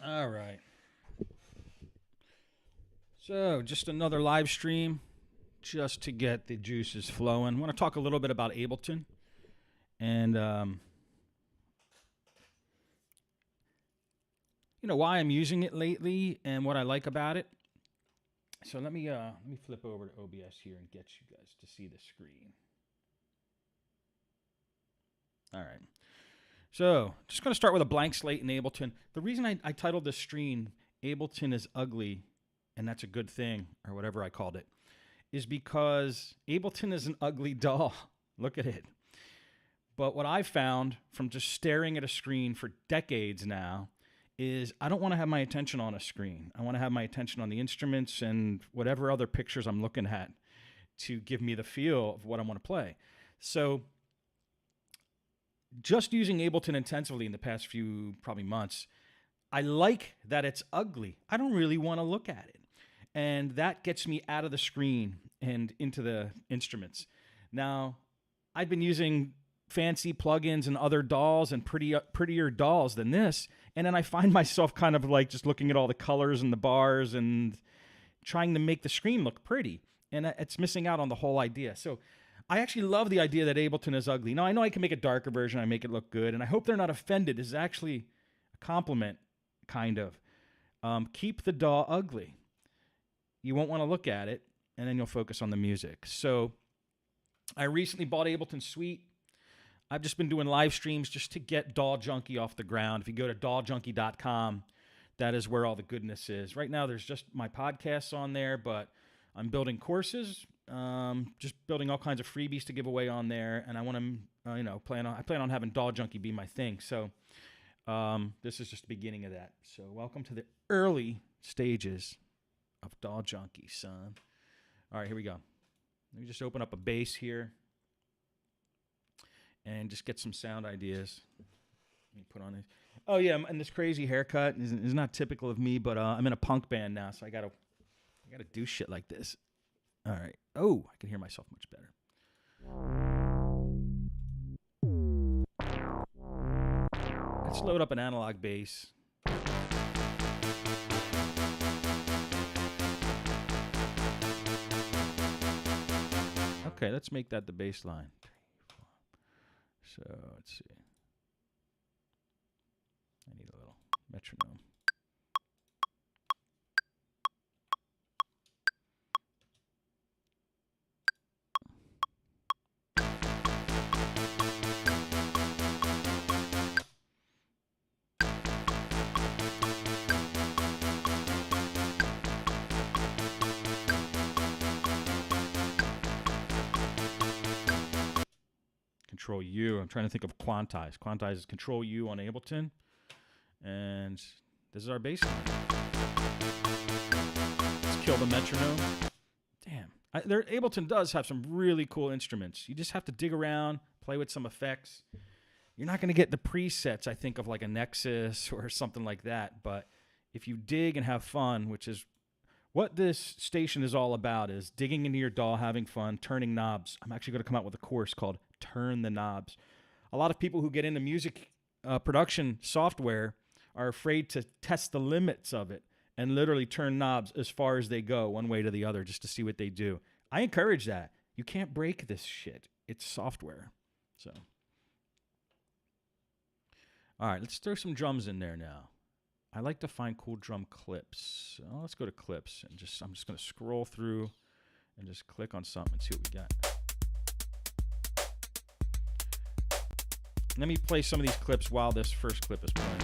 All right. So, just another live stream just to get the juices flowing. I want to talk a little bit about Ableton and why I'm using it lately and what I like about it. So let me flip over to OBS here and get you guys to see the screen. All right. So, just going to start with a blank slate in Ableton. The reason I titled this stream Ableton is ugly, and that's a good thing, or whatever I called it, is because Ableton is an ugly doll. Look at it. But what I've found from just staring at a screen for decades now is I don't want to have my attention on a screen. I want to have my attention on the instruments and whatever other pictures I'm looking at to give me the feel of what I want to play. So just using Ableton intensively in the past few probably months, I like that it's ugly. I don't really want to look at it. And that gets me out of the screen and into the instruments. Now, I've been using fancy plugins and other dolls and prettier dolls than this. And then I find myself kind of like just looking at all the colors and the bars and trying to make the screen look pretty. And it's missing out on the whole idea. So I actually love the idea that Ableton is ugly. Now, I know I can make a darker version. I make it look good. And I hope they're not offended. It's actually a compliment, kind of. Keep the doll ugly. You won't want to look at it, and then you'll focus on the music. So I recently bought Ableton Suite. I've just been doing live streams just to get Doll Junkie off the ground. If you go to dolljunkie.com, that is where all the goodness is. Right now, there's just my podcasts on there, but I'm building courses, just building all kinds of freebies to give away on there, and I want to, I plan on having Doll Junkie be my thing. So this is just the beginning of that. So welcome to the early stages of Doll Junkie, son. All right, here we go. Let me just open up a bass here and just get some sound ideas. Let me put on this. Oh yeah, and this crazy haircut is not typical of me, but I'm in a punk band now, so I gotta do shit like this. All right. Oh, I can hear myself much better. Let's load up an analog bass. Okay, let's make that the bass line. So, let's see. I need a little metronome. Control U. I'm trying to think of quantize. Quantize is Control U on Ableton. And this is our bass line. Let's kill the metronome. Damn. Ableton does have some really cool instruments. You just have to dig around, play with some effects. You're not going to get the presets, I think, of like a Nexus or something like that. But if you dig and have fun, which is what this station is all about, is digging into your DAW, having fun, turning knobs. I'm actually going to come out with a course called Turn the Knobs. A lot of people who get into music production software are afraid to test the limits of it and literally turn knobs as far as they go, one way to the other, just to see what they do. I encourage that. You can't break this shit. It's software. So, all right, let's throw some drums in there now. I like to find cool drum clips. So let's go to clips and I'm just going to scroll through and just click on something and see what we got. Let me play some of these clips while this first clip is playing.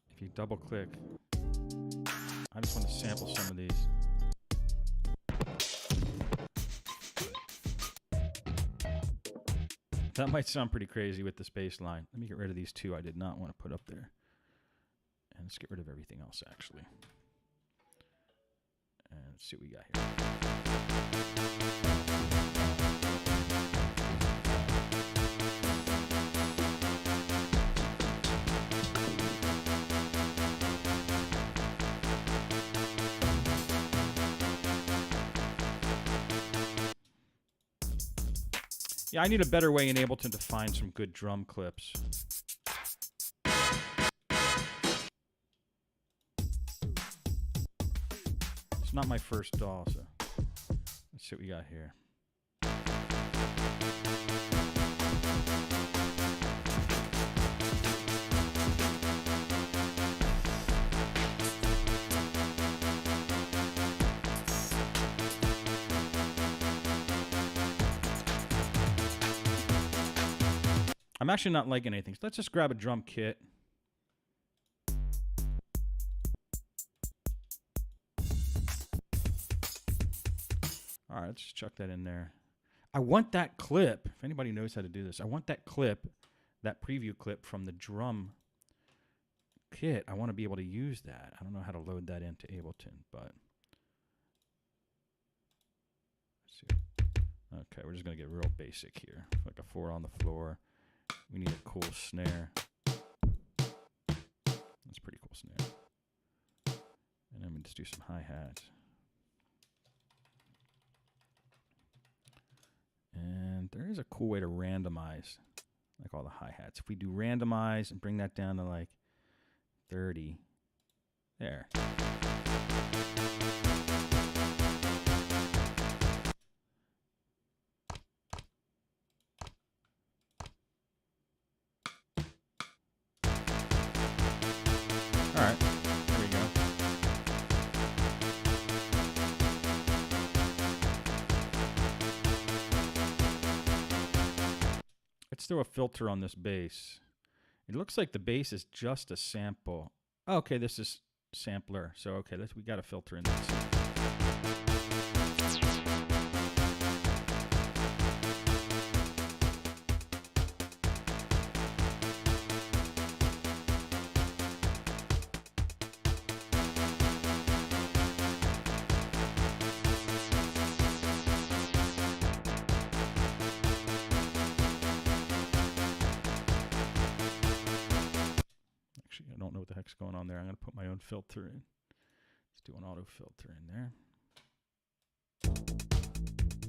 If you double click, I just want to sample some of these. That might sound pretty crazy with this bass line. Let me get rid of these two I did not want to put up there. let's get rid of everything else, actually. And let's see what we got here. Yeah, I need a better way in Ableton to find some good drum clips. It's not my first DAW, so let's see what we got here. I'm actually not liking anything, so let's just grab a drum kit. All right, let's just chuck that in there. I want that clip. If anybody knows how to do this, I want that clip, that preview clip from the drum kit. I want to be able to use that. I don't know how to load that into Ableton, but let's see. Okay, we're just going to get real basic here. Like a 4 on the floor. We need a cool snare. That's a pretty cool snare. And then we just do some hi-hats. And there is a cool way to randomize, like all the hi-hats. If we do randomize and bring that down to like 30, there. All right, there we go. Let's throw a filter on this bass. It looks like the bass is just a sample. Oh, okay, this is sampler. So okay, we got a filter in this. I don't know what the heck's going on there. I'm going to put my own filter in. Let's do an auto filter in there.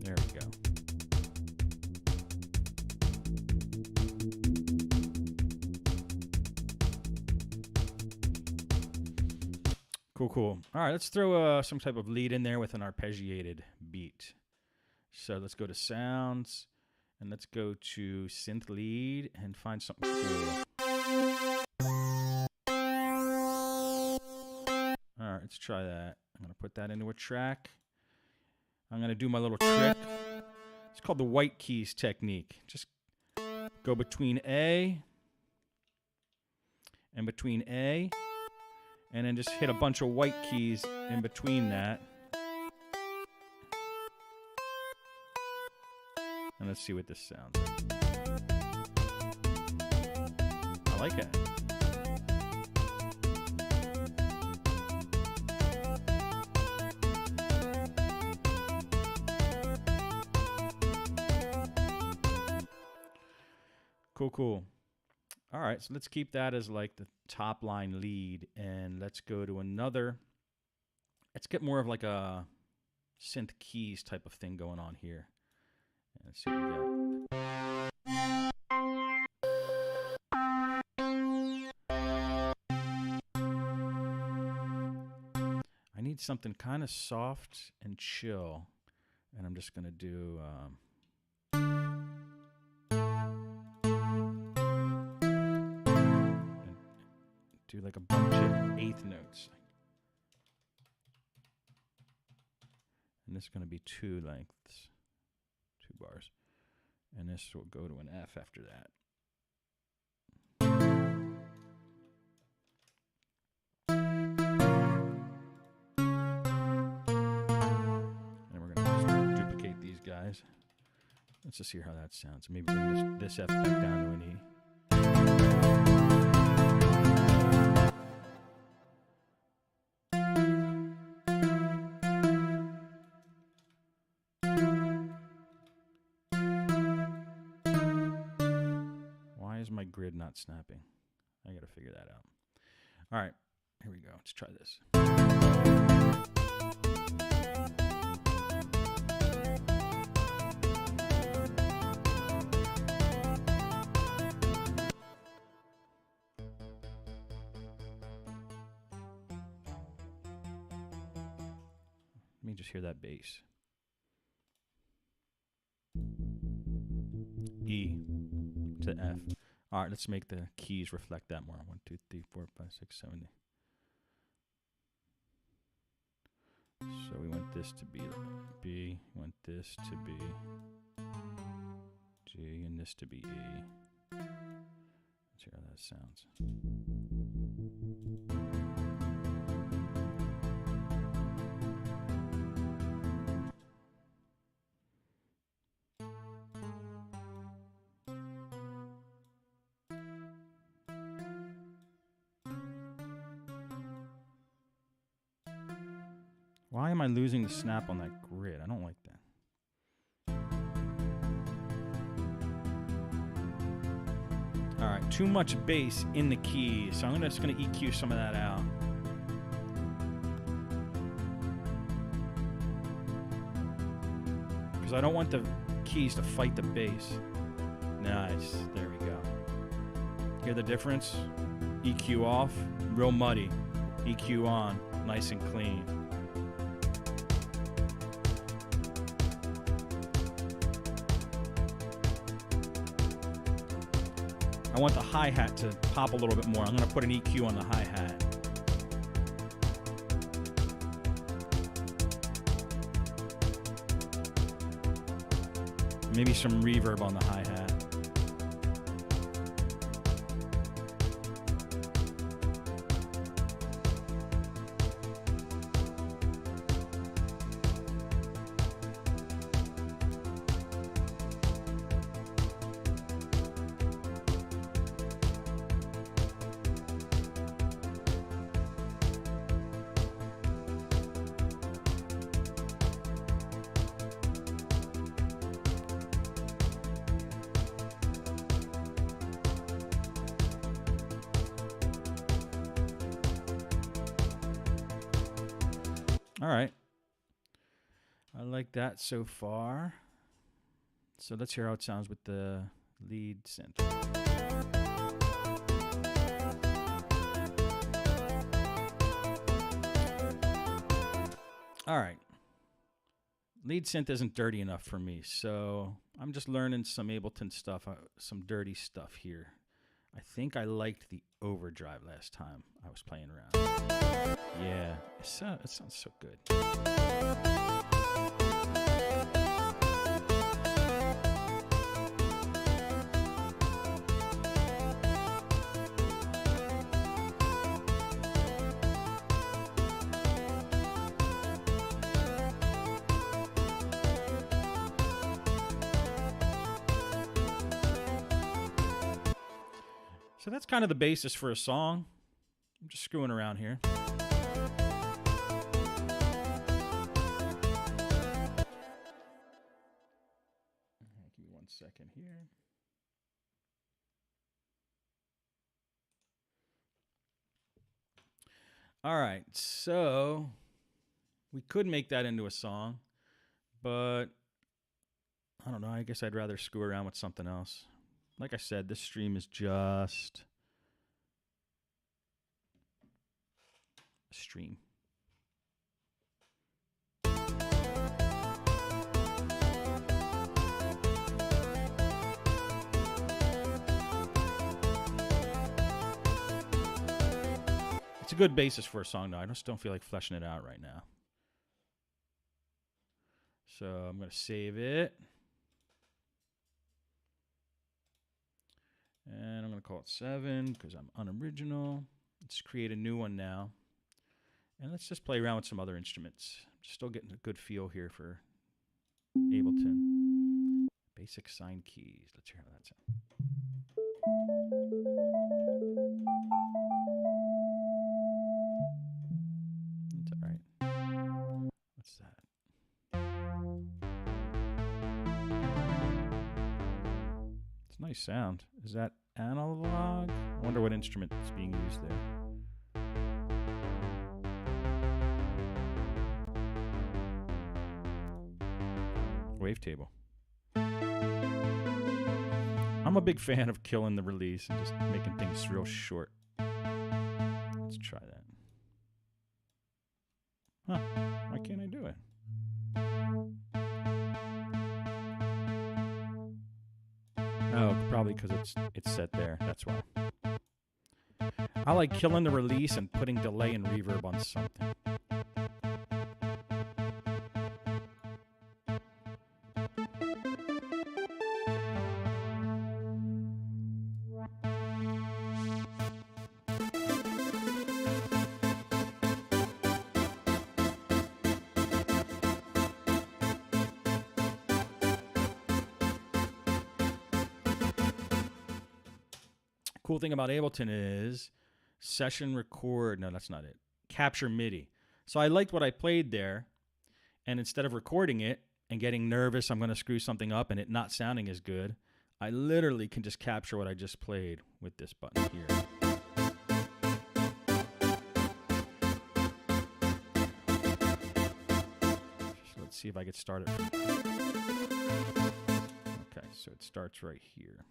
There we go. Cool, cool. All right, let's throw some type of lead in there with an arpeggiated beat. So let's go to sounds, and let's go to synth lead and find something cool. All right, let's try that. I'm going to put that into a track. I'm going to do my little trick. It's called the white keys technique. Just go between A and between A, and then just hit a bunch of white keys in between that. And let's see what this sounds like. I like it. Cool, cool. All right, so let's keep that as like the top line lead, and let's go to another. Let's get more of like a synth keys type of thing going on here. Let's see what we got. I need something kind of soft and chill, and I'm just gonna do. Do like a bunch of eighth notes. And this is going to be 2 lengths, 2 bars. And this will go to an F after that. And we're going to just duplicate these guys. Let's just hear how that sounds. Maybe bring this F back down to an E. grid not snapping? I got to figure that out. All right, here we go. Let's try this. Let me just hear that bass. E to F. All right, let's make the keys reflect that more. 1, 2, 3, 4, 5, 6, 7, 8. So we want this to be B, want this to be G, and this to be E. Let's hear how that sounds. Why am I losing the snap on that grid? I don't like that. All right, too much bass in the keys, so I'm just gonna EQ some of that out. Because I don't want the keys to fight the bass. Nice, there we go. Hear the difference? EQ off, real muddy. EQ on, nice and clean. I want the hi-hat to pop a little bit more. I'm going to put an EQ on the hi-hat. Maybe some reverb on the hi-hat. All right. I like that so far. So let's hear how it sounds with the lead synth. All right. Lead synth isn't dirty enough for me, so I'm just learning some Ableton stuff, some dirty stuff here. I think I liked the overdrive last time I was playing around. Yeah, it sounds so good. So that's kind of the basis for a song. I'm just screwing around here. Give me 1 second here. All right, so we could make that into a song, but I don't know. I guess I'd rather screw around with something else. Like I said, this stream is just a stream. It's a good basis for a song, though. I just don't feel like fleshing it out right now. So I'm going to save it. And I'm going to call it 7 because I'm unoriginal. Let's create a new one now. And let's just play around with some other instruments. I'm still getting a good feel here for Ableton. Basic sine keys. Let's hear how that sounds. That's all right. What's that? It's nice sound. Is that analog? I wonder what instrument is being used there. Wavetable. I'm a big fan of killing the release and just making things real short. Let's try that. Huh, why can't I do it? Oh, probably because it's set there, that's why. I like killing the release and putting delay and reverb on something. Cool thing about Ableton is session record. No, that's not it. Capture MIDI. So I liked what I played there. And instead of recording it and getting nervous, I'm going to screw something up and it not sounding as good, I literally can just capture what I just played with this button here. So let's see if I get started. Okay, so it starts right here.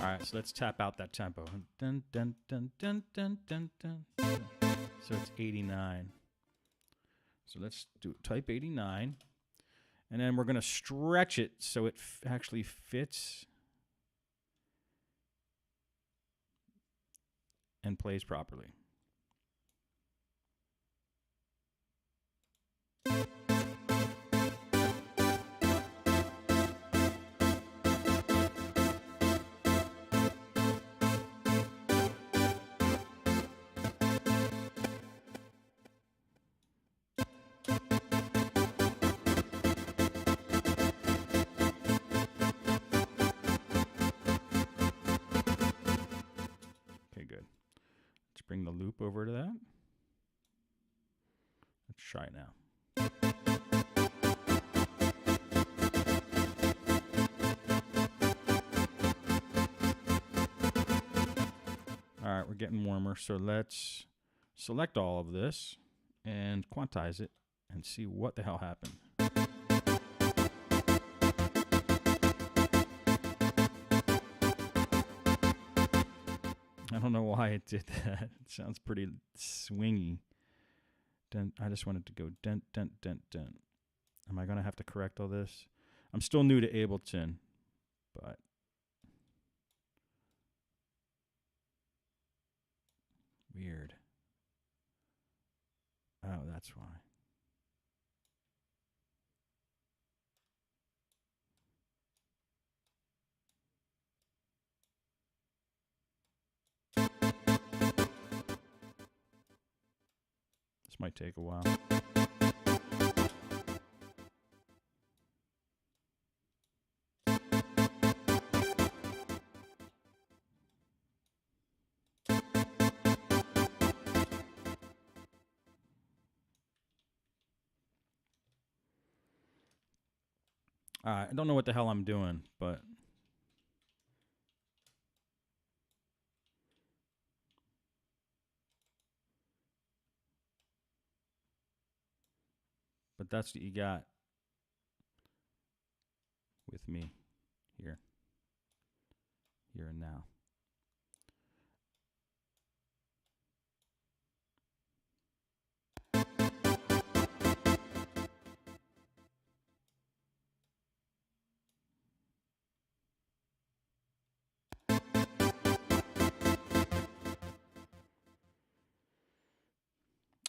All right, so let's tap out that tempo. Dun, dun, dun, dun, dun, dun, dun, dun. So it's 89. So let's do type 89. And then we're going to stretch it so it actually fits and plays properly. Bring the loop over to that. Let's try it now. All right, we're getting warmer, so let's select all of this and quantize it and see what the hell happened. I don't know why it did that. It sounds pretty swingy. I just wanted to go dent, dent, dent, dent. Am I going to have to correct all this? I'm still new to Ableton, but weird. Oh, that's why. This might take a while. I don't know what the hell I'm doing, but that's what you got with me here and now.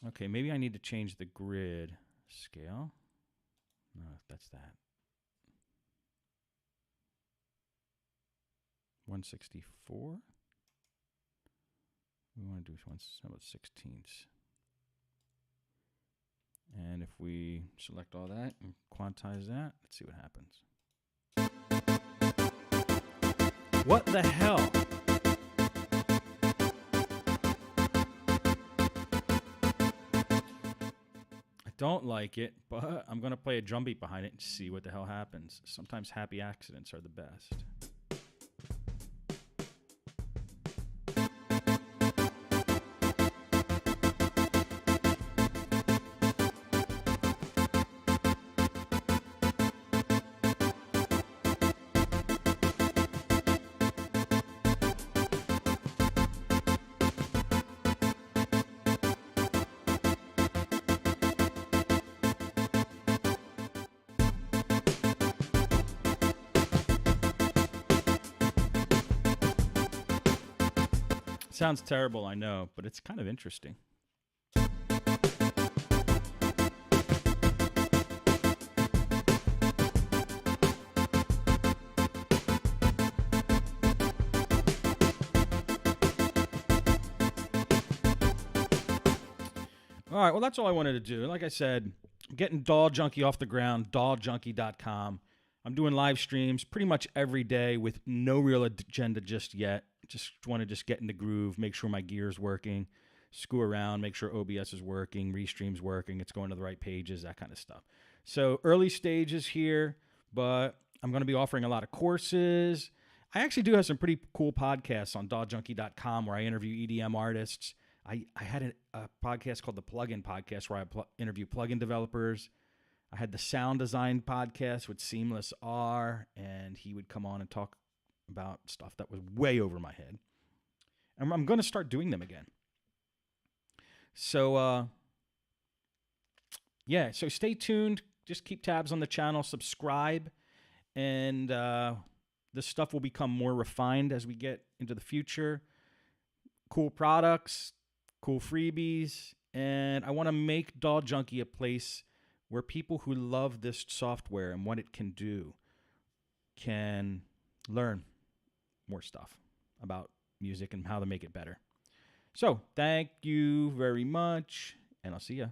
Okay, maybe I need to change the grid scale. No, that's that. 164. We want to do about 16ths. And if we select all that and quantize that, let's see what happens. What the hell? I don't like it, but I'm going to play a drum beat behind it and see what the hell happens. Sometimes happy accidents are the best. Sounds terrible, I know, but it's kind of interesting. All right, well, that's all I wanted to do. Like I said, getting Doll Junkie off the ground, dolljunkie.com. I'm doing live streams pretty much every day with no real agenda just yet. Just want to just get in the groove, make sure my gear's working, screw around, make sure OBS is working, Restream's working, it's going to the right pages, that kind of stuff. So early stages here, but I'm going to be offering a lot of courses. I actually do have some pretty cool podcasts on dolljunkie.com where I interview EDM artists. I had a podcast called the Plugin Podcast where I interview plugin developers. I had the Sound Design Podcast with Seamless R, and he would come on and talk about stuff that was way over my head. And I'm going to start doing them again. So, so stay tuned. Just keep tabs on the channel, subscribe, and this stuff will become more refined as we get into the future. Cool products, cool freebies, and I want to make Doll Junkie a place where people who love this software and what it can do can learn more stuff about music and how to make it better. So, thank you very much, and I'll see ya.